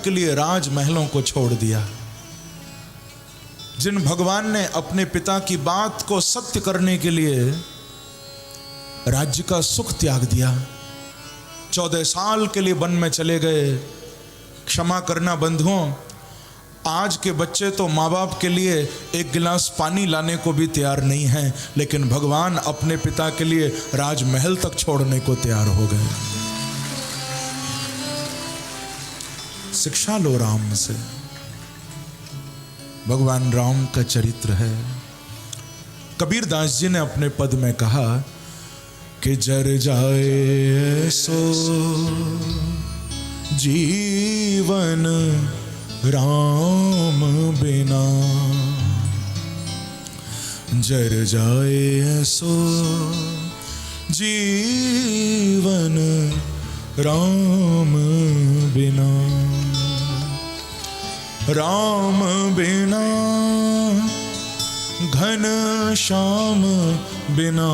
के लिए राजमहलों को छोड़ दिया, जिन भगवान ने अपने पिता की बात को सत्य करने के लिए राज्य का सुख त्याग दिया, 14 साल के लिए वन में चले गए। क्षमा करना बंधुओं, आज के बच्चे तो माँ बाप के लिए एक गिलास पानी लाने को भी तैयार नहीं हैं, लेकिन भगवान अपने पिता के लिए राजमहल तक छोड़ने को तैयार हो गए। शिक्षा लो राम से, भगवान राम का चरित्र है। कबीर दास जी ने अपने पद में कहा कि जर जाए सो जीवन राम बिना, जर जाए सो जीवन राम बिना, राम बिना घन श्याम बिना,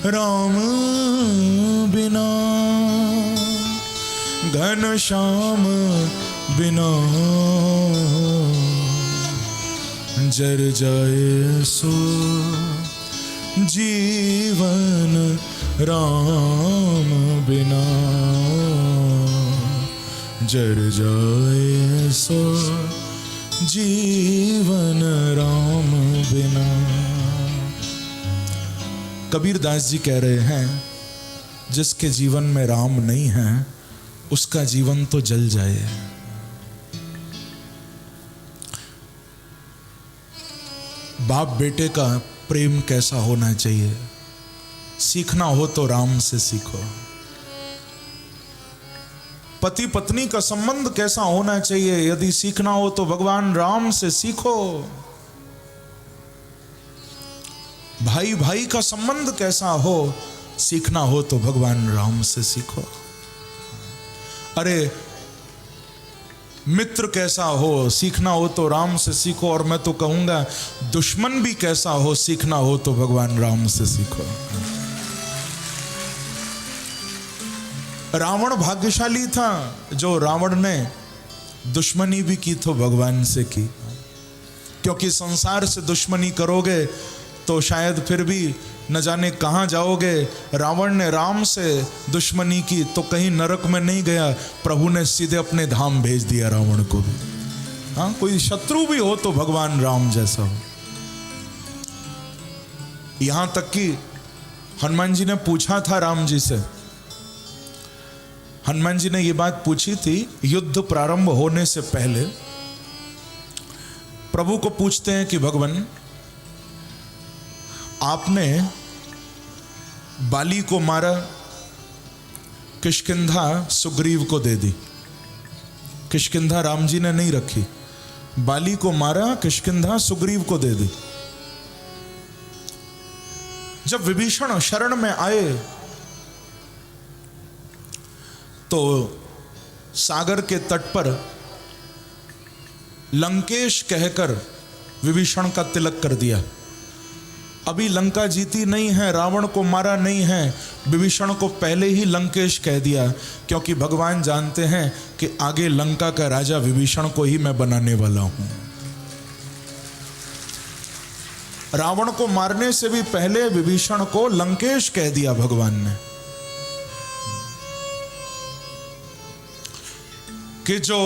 राम बिना घन श्याम बिना, जर जाए सो जीवन राम बिना, जर जाए सो जीवन राम बिना। कबीर दास जी कह रहे हैं, जिसके जीवन में राम नहीं है उसका जीवन तो जल जाए। बाप बेटे का प्रेम कैसा होना चाहिए, सीखना हो तो राम से सीखो। पति पत्नी का संबंध कैसा होना चाहिए, यदि सीखना हो तो भगवान राम से सीखो। भाई भाई का संबंध कैसा हो, सीखना हो तो भगवान राम से सीखो। अरे मित्र कैसा हो, सीखना हो तो राम से सीखो। और मैं तो कहूंगा दुश्मन भी कैसा हो, सीखना हो तो भगवान राम से सीखो। रावण भाग्यशाली था, जो रावण ने दुश्मनी भी की तो भगवान से की, क्योंकि संसार से दुश्मनी करोगे तो शायद फिर भी न जाने कहाँ जाओगे। रावण ने राम से दुश्मनी की तो कहीं नरक में नहीं गया, प्रभु ने सीधे अपने धाम भेज दिया रावण को भी। हाँ, कोई शत्रु भी हो तो भगवान राम जैसा हो। यहां तक कि हनुमान जी ने पूछा था राम जी से, हनुमान जी ने यह बात पूछी थी युद्ध प्रारंभ होने से पहले। प्रभु को पूछते हैं कि भगवान, आपने बाली को मारा, किष्किंधा सुग्रीव को दे दी। किष्किंधा राम जी ने नहीं रखी, बाली को मारा, किष्किंधा सुग्रीव को दे दी। जब विभीषण शरण में आए तो सागर के तट पर लंकेश कहकर विभीषण का तिलक कर दिया। अभी लंका जीती नहीं है, रावण को मारा नहीं है, विभीषण को पहले ही लंकेश कह दिया, क्योंकि भगवान जानते हैं कि आगे लंका का राजा विभीषण को ही मैं बनाने वाला हूं। रावण को मारने से भी पहले विभीषण को लंकेश कह दिया भगवान ने कि जो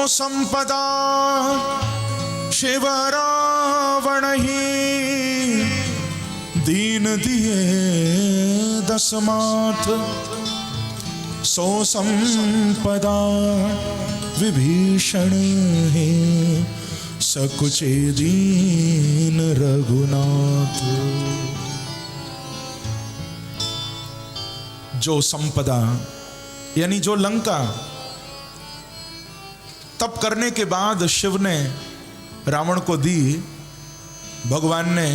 संपदा शिव रावण ही दीन दिए दसमाथ, सो संपदा विभीषण है सकुचे दीन रघुनाथ। जो संपदा यानी जो लंका तप करने के बाद शिव ने रावण को दी, भगवान ने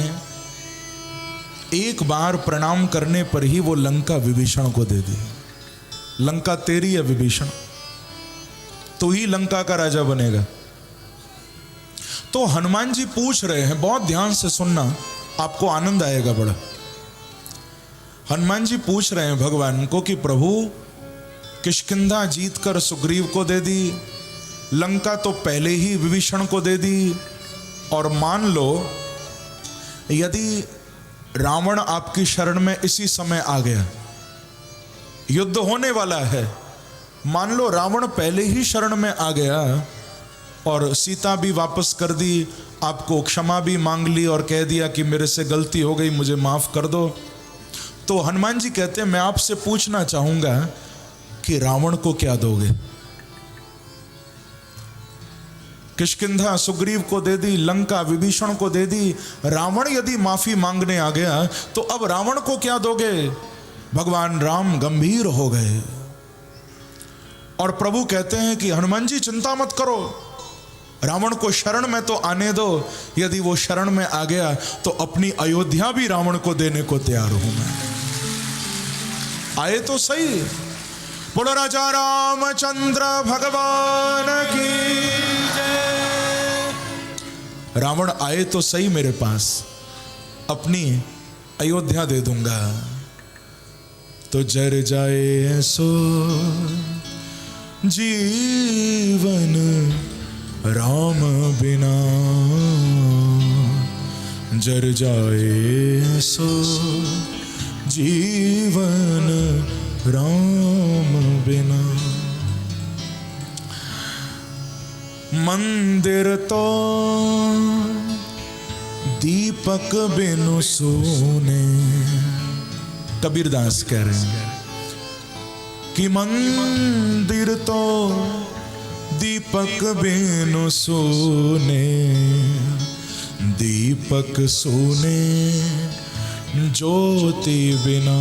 एक बार प्रणाम करने पर ही वो लंका विभीषण को दे दी। लंका तेरी है विभीषण, तो ही लंका का राजा बनेगा। तो हनुमान जी पूछ रहे हैं, बहुत ध्यान से सुनना, आपको आनंद आएगा बड़ा। हनुमान जी पूछ रहे हैं भगवान को कि प्रभु किष्किंधा जीतकर सुग्रीव को दे दी, लंका तो पहले ही विभीषण को दे दी। और मान लो यदि रावण आपकी शरण में इसी समय आ गया, युद्ध होने वाला है, मान लो रावण पहले ही शरण में आ गया और सीता भी वापस कर दी, आपको क्षमा भी मांग ली और कह दिया कि मेरे से गलती हो गई, मुझे माफ कर दो, तो हनुमान जी कहते हैं मैं आपसे पूछना चाहूंगा कि रावण को क्या दोगे? किष्किंधा सुग्रीव को दे दी, लंका विभीषण को दे दी, रावण यदि माफी मांगने आ गया तो अब रावण को क्या दोगे? भगवान राम गंभीर हो गए और प्रभु कहते हैं कि हनुमान जी चिंता मत करो, रावण को शरण में तो आने दो, यदि वो शरण में आ गया तो अपनी अयोध्या भी रावण को देने को तैयार हूं मैं। आए तो सही। बोलो राजा रामचंद्र भगवान की जय। रावण आए तो सही मेरे पास, अपनी अयोध्या दे दूंगा। तो जर जाए सो जीवन राम बिना, जर जाए सो जीवन राम बिना। मंदिर तो दीपक बिनु सोने, कबीरदास कह रहे हैं कि मंदिर तो दीपक बिनु सोने, दीपक सोने ज्योति बिना,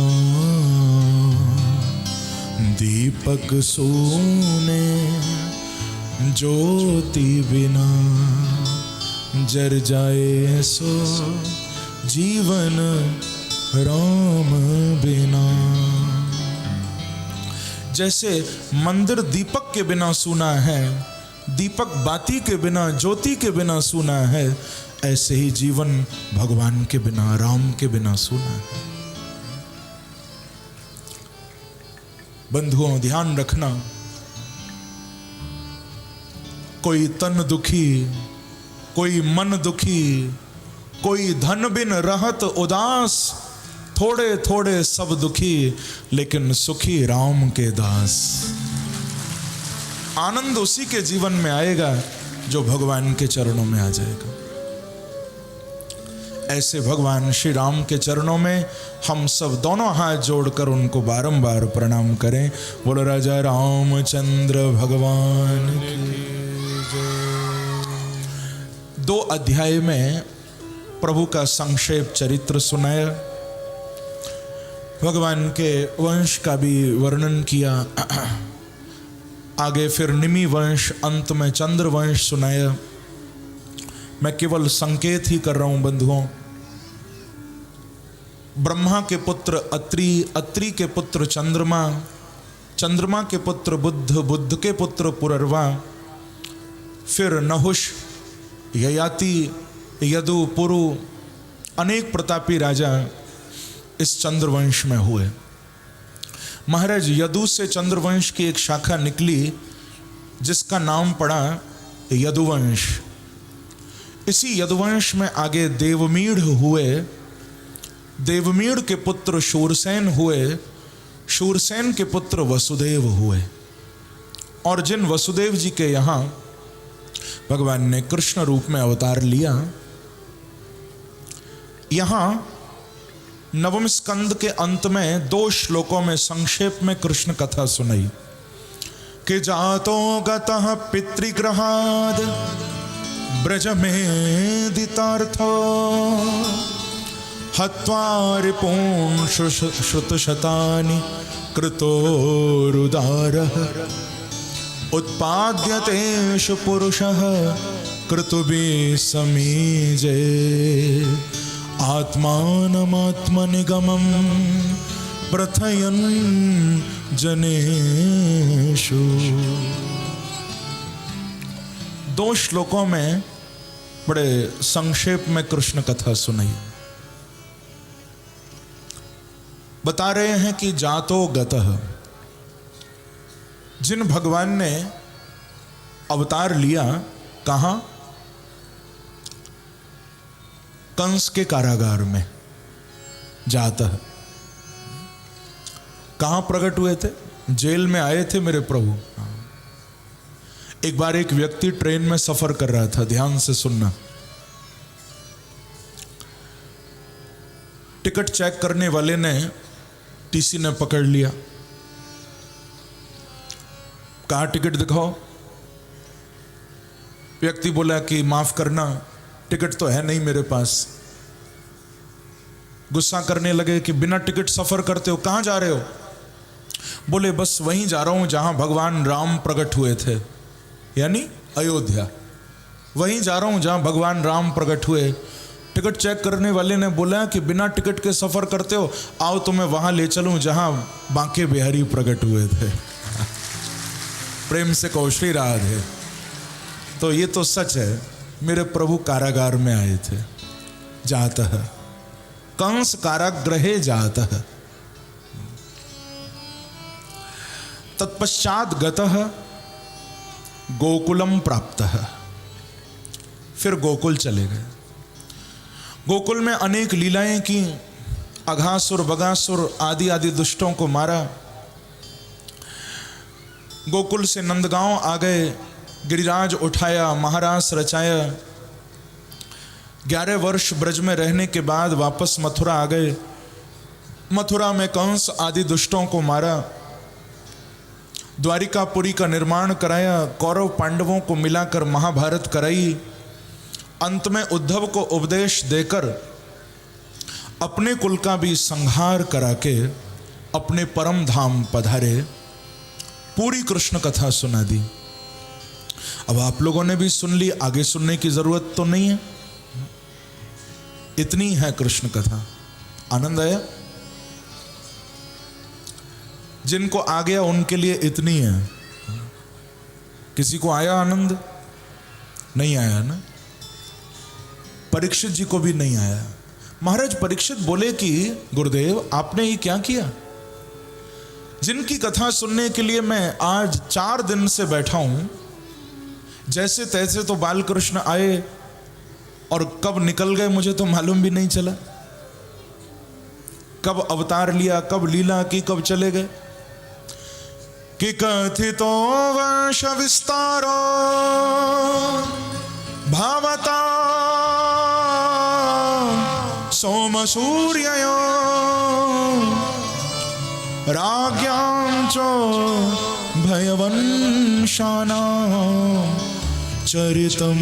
दीपक सोने ज्योति बिना, जर जाए सो जीवन राम बिना। जैसे मंदिर दीपक के बिना सूना है, दीपक बाती के बिना, ज्योति के बिना सूना है, ऐसे ही जीवन भगवान के बिना, राम के बिना सूना है। बंधुओं ध्यान रखना, कोई तन दुखी, कोई मन दुखी, कोई धन बिन रहत उदास, थोड़े थोड़े सब दुखी, लेकिन सुखी राम के दास। आनंद उसी के जीवन में आएगा जो भगवान के चरणों में आ जाएगा। ऐसे भगवान श्री राम के चरणों में हम सब दोनों हाथ जोड़कर उनको बारंबार प्रणाम करें। बोलो राजा रामचंद्र भगवान की जय। 2 अध्याय में प्रभु का संक्षेप चरित्र सुनाया, भगवान के वंश का भी वर्णन किया, आगे फिर निमि वंश, अंत में चंद्र वंश सुनाया। मैं केवल संकेत ही कर रहा हूं बंधुओं। ब्रह्मा के पुत्र अत्रि, अत्रि के पुत्र चंद्रमा, चंद्रमा के पुत्र बुद्ध, बुद्ध के पुत्र पुरर्वा, फिर नहुष, ययाति, यदु, पुरु, अनेक प्रतापी राजा इस चंद्रवंश में हुए। महाराज यदु से चंद्रवंश की एक शाखा निकली जिसका नाम पड़ा यदुवंश। इसी यदुवंश में आगे देवमीढ़ हुए, देवमीढ़ के पुत्र शूरसेन हुए, शूरसेन के पुत्र वसुदेव हुए। और जिन वसुदेव जी के यहाँ भगवान ने कृष्ण रूप में अवतार लिया, यहाँ नवम स्कंद के अंत में 2 श्लोकों में संक्षेप में कृष्ण कथा सुनाई कि जातो गतः पितृगृहाद ब्रज में दितार्थो, हत्वा रिपुं श्रुतशतानि कृतोरुदारः, उत्पाद्यतेषु पुरुषः कृतुभिः समीजे, आत्मानमात्मनिगमं प्रथयन् जनेषु। 2 श्लोकों में बड़े संक्षेप में कृष्ण कथा सुनाई। बता रहे हैं कि जातो गतः, जिन भगवान ने अवतार लिया, कहां? कंस के कारागार में जाता। कहां प्रकट हुए थे? जेल में आए थे मेरे प्रभु। एक बार एक व्यक्ति ट्रेन में सफर कर रहा था, ध्यान से सुनना। टिकट चेक करने वाले ने, टीसी ने पकड़ लिया, कहा टिकट दिखाओ। व्यक्ति बोला कि माफ करना, टिकट तो है नहीं मेरे पास। गुस्सा करने लगे कि बिना टिकट सफर करते हो, कहां जा रहे हो? बोले बस वहीं जा रहा हूं जहां भगवान राम प्रकट हुए थे, यानी अयोध्या। वहीं जा रहा हूं जहां भगवान राम प्रकट हुए। टिकट चेक करने वाले ने बोला कि बिना टिकट के सफर करते हो, आओ तो मैं वहां ले चलूं जहां बांके बिहारी प्रकट हुए थे। प्रेम से कहो श्री राधे। तो ये तो सच है, मेरे प्रभु कारागार में आए थे। जाता है कंस कारागृहे जाता है। तत्पश्चात गतः गोकुलम प्राप्तः। फिर गोकुल चले गए। गोकुल में अनेक लीलाएं की, अघासुर बगासुर आदि आदि दुष्टों को मारा। गोकुल से नंदगांव आ गए, गिरिराज उठाया, महारास रचाया। 11 वर्ष ब्रज में रहने के बाद वापस मथुरा आ गए। मथुरा में कंस आदि दुष्टों को मारा, द्वारिकापुरी का निर्माण कराया, कौरव पांडवों को मिलाकर महाभारत कराई। अंत में उद्धव को उपदेश देकर अपने कुल का भी संहार करा के अपने परम धाम पधारे। पूरी कृष्ण कथा सुना दी। अब आप लोगों ने भी सुन ली, आगे सुनने की जरूरत तो नहीं है। इतनी है कृष्ण कथा। आनंद आया? जिनको आ गया उनके लिए इतनी है। किसी को आया आनंद? नहीं आया ना? परीक्षित जी को भी नहीं आया। महाराज परीक्षित बोले कि गुरुदेव आपने ये क्या किया? जिनकी कथा सुनने के लिए मैं आज 4 दिन से बैठा हूं, जैसे तैसे तो बालकृष्ण आए और कब निकल गए मुझे तो मालूम भी नहीं चला। कब अवतार लिया, कब लीला की, कब चले गए। कि कथितो वंश विस्तारो भावता सोम सूर्ययो राज्ञां च भयवंशानां चरितं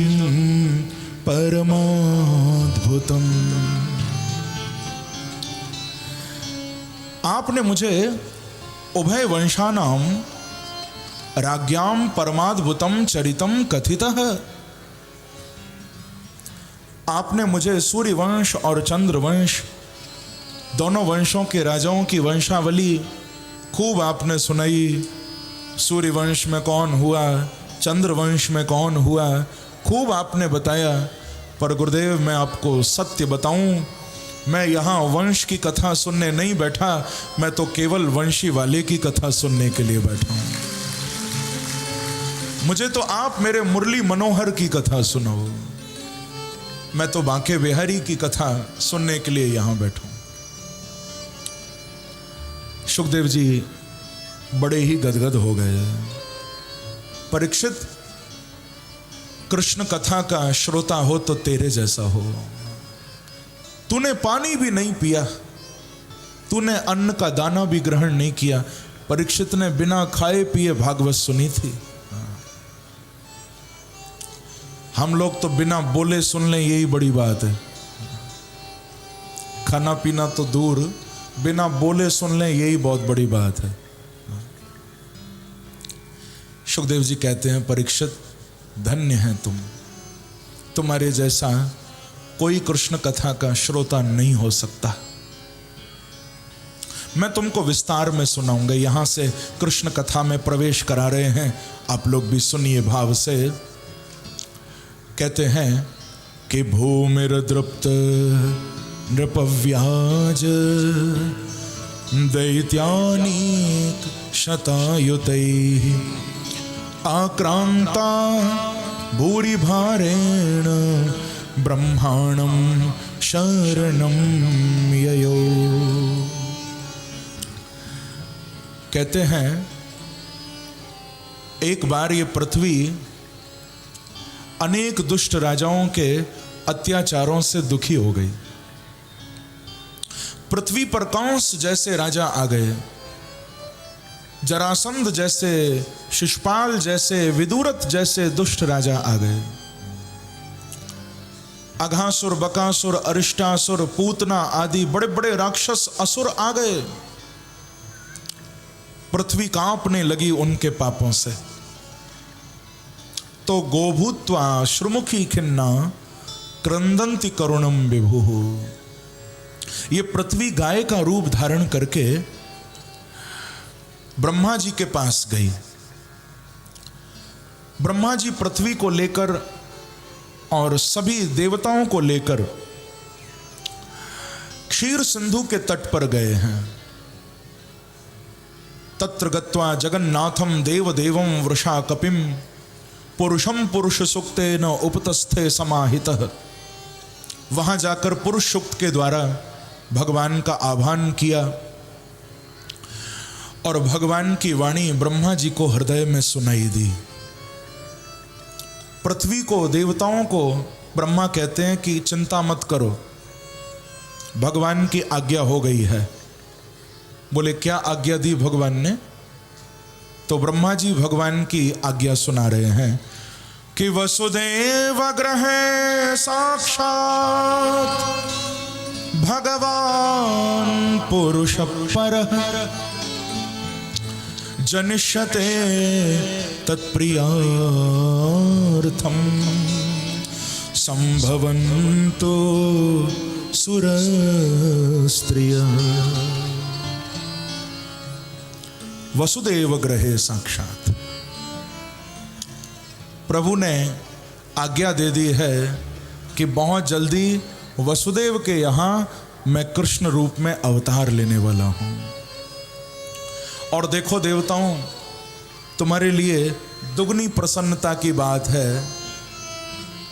परमाद्भुतम्। आपने मुझे उभय वंशानां राज्ञां परमाद्भुतम चरितम कथितः। आपने मुझे सूर्य वंश और चंद्र वंश, दोनों वंशों के राजाओं की वंशावली खूब आपने सुनाई। सूर्य वंश में कौन हुआ, चंद्र वंश में कौन हुआ, खूब आपने बताया। पर गुरुदेव मैं आपको सत्य बताऊं, मैं यहाँ वंश की कथा सुनने नहीं बैठा, मैं तो केवल वंशी वाले की कथा सुनने के लिए बैठा हूं। मुझे तो आप मेरे मुरली मनोहर की कथा सुनाओ, मैं तो बांके बिहारी की कथा सुनने के लिए यहां बैठा हूं। सुखदेव जी बड़े ही गदगद हो गए। परीक्षित, कृष्ण कथा का श्रोता हो तो तेरे जैसा हो। तूने पानी भी नहीं पिया, तूने अन्न का दाना भी ग्रहण नहीं किया। परीक्षित ने बिना खाए पिए भागवत सुनी थी। हम लोग तो बिना बोले सुन लें, यही बड़ी बात है। खाना पीना तो दूर, बिना बोले सुन लें, यही बहुत बड़ी बात है। सुखदेव जी कहते हैं परीक्षित धन्य है तुम, तुम्हारे जैसा कोई कृष्ण कथा का श्रोता नहीं हो सकता। मैं तुमको विस्तार में सुनाऊंगा। यहां से कृष्ण कथा में प्रवेश करा रहे हैं, आप लोग भी सुनिए भाव से। कहते हैं कि भूमिर्दृप्त नृपव्याज दैत्यानीक शतायुतैः आक्रांता भूरि भारेण ब्रह्माणं शरणं ययो। कहते हैं एक बार ये पृथ्वी अनेक दुष्ट राजाओं के अत्याचारों से दुखी हो गई। पृथ्वी पर कंस जैसे राजा आ गए, जरासंध जैसे, शिशुपाल जैसे, विदुरथ जैसे दुष्ट राजा आ गए। अघासुर, बकासुर, अरिष्टासुर, पूतना आदि बड़े बड़े राक्षस असुर आ गए। पृथ्वी कांपने लगी उनके पापों से। तो गोभूत्वा श्रुमुखी खिन्ना क्रंदंति करुणम विभुः। ये पृथ्वी गाय का रूप धारण करके ब्रह्मा जी के पास गई। ब्रह्मा जी पृथ्वी को लेकर और सभी देवताओं को लेकर क्षीर सिंधु के तट पर गए हैं। तत्र गत्वा जगन्नाथम देवदेवं वृषा कपिम पुरुषम पुरुष सुक्तेन उपतस्थे समाहितः। वहां जाकर पुरुष सुक्त के द्वारा भगवान का आह्वान किया और भगवान की वाणी ब्रह्मा जी को हृदय में सुनाई दी। पृथ्वी को, देवताओं को ब्रह्मा कहते हैं कि चिंता मत करो, भगवान की आज्ञा हो गई है। बोले क्या आज्ञा दी भगवान ने? तो ब्रह्मा जी भगवान की आज्ञा सुना रहे हैं कि वसुदेव गृहे साक्षात भगवान पुरुष परः जनिष्यते तत्प्रियार्थम संभवन्तो सुरस्त्रियः। वसुदेव गृहे साक्षात, प्रभु ने आज्ञा दे दी है कि बहुत जल्दी वसुदेव के यहाँ मैं कृष्ण रूप में अवतार लेने वाला हूँ। और देखो देवताओं, तुम्हारे लिए दुगनी प्रसन्नता की बात है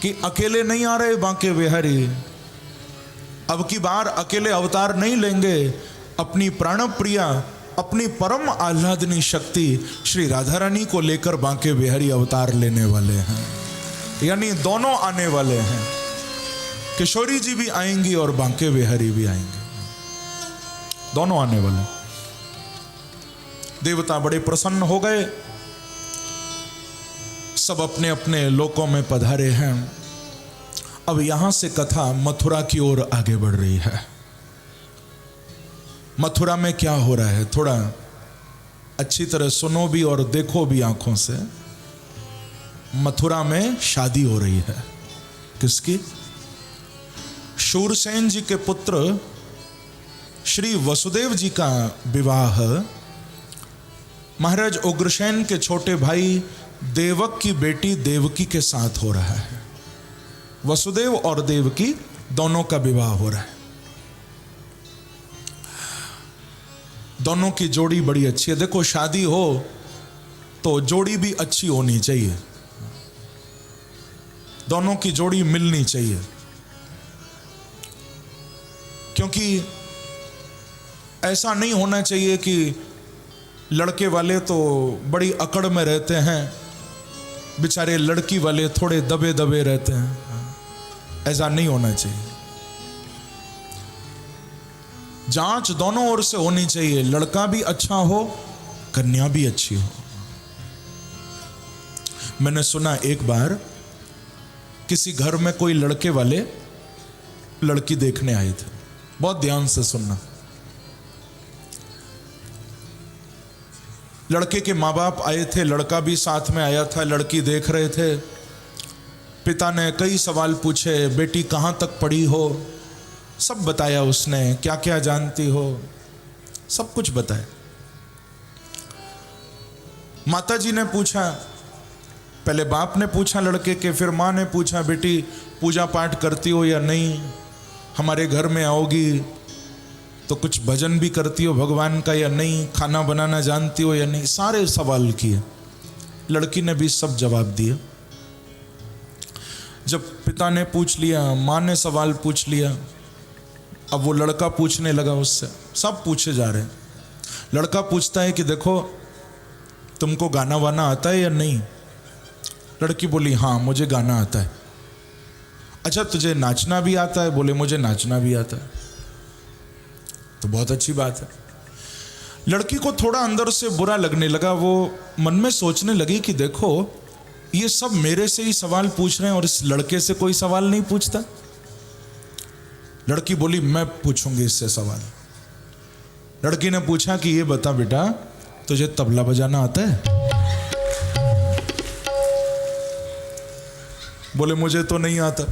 कि अकेले नहीं आ रहे बांके बिहारी, अब की बार अकेले अवतार नहीं लेंगे। अपनी प्राण प्रिया, अपनी परम आह्लादनी शक्ति श्री राधा रानी को लेकर बांके बिहारी अवतार लेने वाले हैं। यानी दोनों आने वाले हैं, किशोरी जी भी आएंगी और बांके बिहारी भी आएंगे, दोनों आने वाले। देवता बड़े प्रसन्न हो गए, सब अपने अपने लोकों में पधारे हैं। अब यहां से कथा मथुरा की ओर आगे बढ़ रही है। मथुरा में क्या हो रहा है थोड़ा अच्छी तरह सुनो भी और देखो भी आंखों से। मथुरा में शादी हो रही है। किसकी? शूरसेन जी के पुत्र श्री वसुदेव जी का विवाह महाराज उग्रसेन के छोटे भाई देवक की बेटी देवकी के साथ हो रहा है। वसुदेव और देवकी दोनों का विवाह हो रहा है। दोनों की जोड़ी बड़ी अच्छी है। देखो शादी हो तो जोड़ी भी अच्छी होनी चाहिए, दोनों की जोड़ी मिलनी चाहिए, क्योंकि ऐसा नहीं होना चाहिए कि लड़के वाले तो बड़ी अकड़ में रहते हैं, बेचारे लड़की वाले थोड़े दबे दबे रहते हैं। ऐसा नहीं होना चाहिए। जांच दोनों ओर से होनी चाहिए, लड़का भी अच्छा हो, कन्या भी अच्छी हो। मैंने सुना एक बार किसी घर में कोई लड़के वाले लड़की देखने आए थे। बहुत ध्यान से सुनना। लड़के के माँ बाप आए थे, लड़का भी साथ में आया था, लड़की देख रहे थे। पिता ने कई सवाल पूछे, बेटी कहाँ तक पढ़ी हो, सब बताया उसने, क्या क्या जानती हो, सब कुछ बताया। माता जी ने पूछा, पहले बाप ने पूछा लड़के के, फिर माँ ने पूछा, बेटी पूजा पाठ करती हो या नहीं, हमारे घर में आओगी तो कुछ भजन भी करती हो भगवान का या नहीं, खाना बनाना जानती हो या नहीं, सारे सवाल किए। लड़की ने भी सब जवाब दिए। जब पिता ने पूछ लिया, माँ ने सवाल पूछ लिया, अब वो लड़का पूछने लगा उससे, सब पूछे जा रहे हैं। लड़का पूछता है कि देखो तुमको गाना वाना आता है या नहीं? लड़की बोली हाँ मुझे गाना आता है। अच्छा तुझे नाचना भी आता है? बोले मुझे नाचना भी आता है। तो बहुत अच्छी बात है। लड़की को थोड़ा अंदर से बुरा लगने लगा। वो मन में सोचने लगी कि देखो ये सब मेरे से ही सवाल पूछ रहे हैं और इस लड़के से कोई सवाल नहीं पूछता। लड़की बोली मैं पूछूंगी इससे सवाल। लड़की ने पूछा कि ये बता बेटा तुझे तबला बजाना आता है? बोले मुझे तो नहीं आता।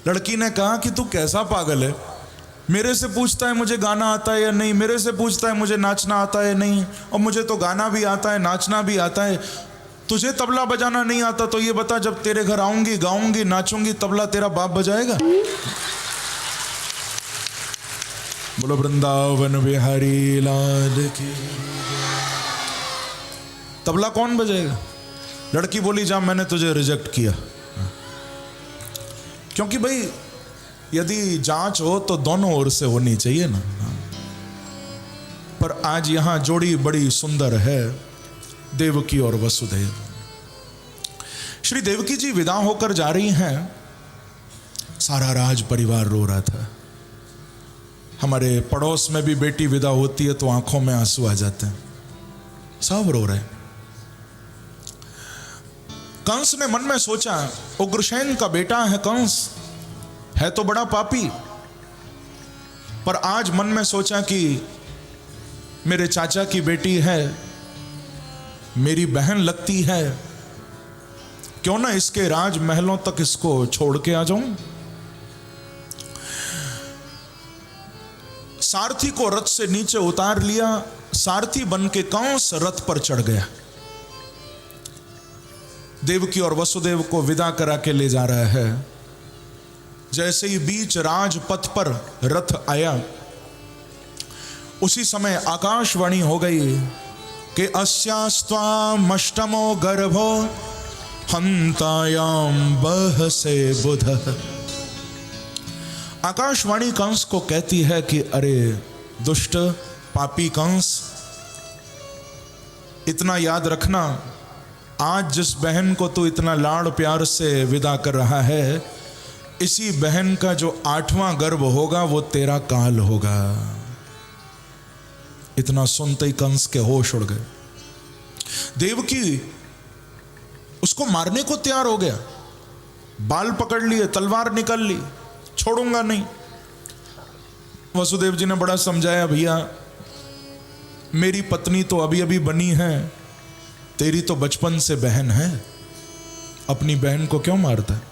लड़की ने कहा कि तू कैसा पागल है, मेरे से पूछता है मुझे गाना आता है या नहीं, मेरे से पूछता है मुझे नाचना आता है नहीं, और मुझे तो गाना भी आता है नाचना भी आता है, तुझे तबला बजाना नहीं आता। तो ये बता जब तेरे घर आऊंगी गाऊंगी नाचूंगी तबला तेरा बाप बजाएगा? बोलो वृंदावन बिहारी लाल की। तबला कौन बजाएगा? लड़की बोली जा मैंने तुझे रिजेक्ट किया। क्योंकि भाई यदि जांच हो तो दोनों ओर से होनी चाहिए ना। पर आज यहां जोड़ी बड़ी सुंदर है, देवकी और वसुदेव। श्री देवकी जी विदा होकर जा रही हैं, सारा राज परिवार रो रहा था। हमारे पड़ोस में भी बेटी विदा होती है तो आंखों में आंसू आ जाते हैं, सब रो रहे। कंस ने मन में सोचा उग्रसेन का बेटा है कंस, है तो बड़ा पापी, पर आज मन में सोचा कि मेरे चाचा की बेटी है, मेरी बहन लगती है, क्यों ना इसके राज महलों तक इसको छोड़ के आ जाऊं। सारथी को रथ से नीचे उतार लिया, सारथी बन के कंस रथ पर चढ़ गया। देवकी और वसुदेव को विदा करा के ले जा रहा है। जैसे ही बीच राजपथ पर रथ आया, उसी समय आकाशवाणी हो गई कि अस्यास्त्वामष्टमो गर्भो हंतायाम बहसे बुध। आकाशवाणी कंस को कहती है कि अरे दुष्ट पापी कंस, इतना याद रखना, आज जिस बहन को तू इतना लाड़ प्यार से विदा कर रहा है, इसी बहन का जो 8वां गर्भ होगा वो तेरा काल होगा। इतना सुनते ही कंस के होश उड़ गए। देवकी उसको मारने को तैयार हो गया, बाल पकड़ लिए, तलवार निकाल ली, छोड़ूंगा नहीं। वसुदेव जी ने बड़ा समझाया, भैया मेरी पत्नी तो अभी अभी बनी है, तेरी तो बचपन से बहन है, अपनी बहन को क्यों मारता है?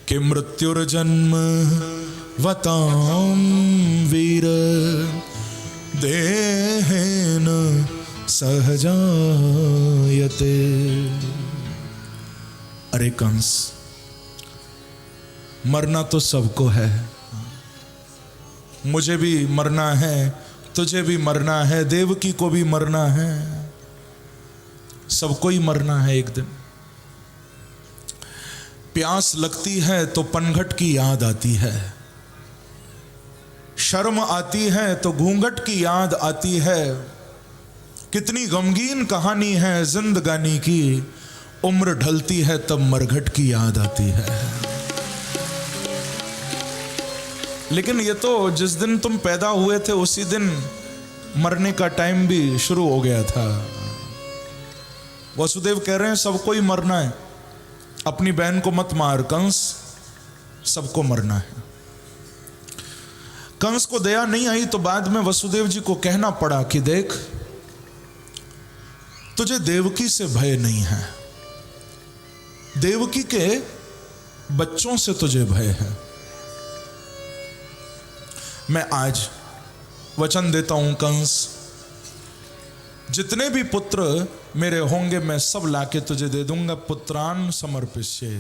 कि मृत्युर्जन्म वताम वीर देहेन सहजायते। अरे कंस, मरना तो सबको है, मुझे भी मरना है, तुझे भी मरना है, देवकी को भी मरना है, सबको ही मरना है एक दिन। प्यास लगती है तो पनघट की याद आती है, शर्म आती है तो घूंघट की याद आती है। कितनी गमगीन कहानी है जिंदगानी की, उम्र ढलती है तब मरघट की याद आती है। लेकिन ये तो जिस दिन तुम पैदा हुए थे उसी दिन मरने का टाइम भी शुरू हो गया था। वसुदेव कह रहे हैं सबको ही मरना है, अपनी बहन को मत मार कंस, सबको मरना है। कंस को दया नहीं आई तो बाद में वसुदेव जी को कहना पड़ा कि देख, तुझे देवकी से भय नहीं है, देवकी के बच्चों से तुझे भय है। मैं आज वचन देता हूं कंस, जितने भी पुत्र मेरे होंगे मैं सब लाके तुझे दे दूंगा। पुत्रान समर्पिष्ये।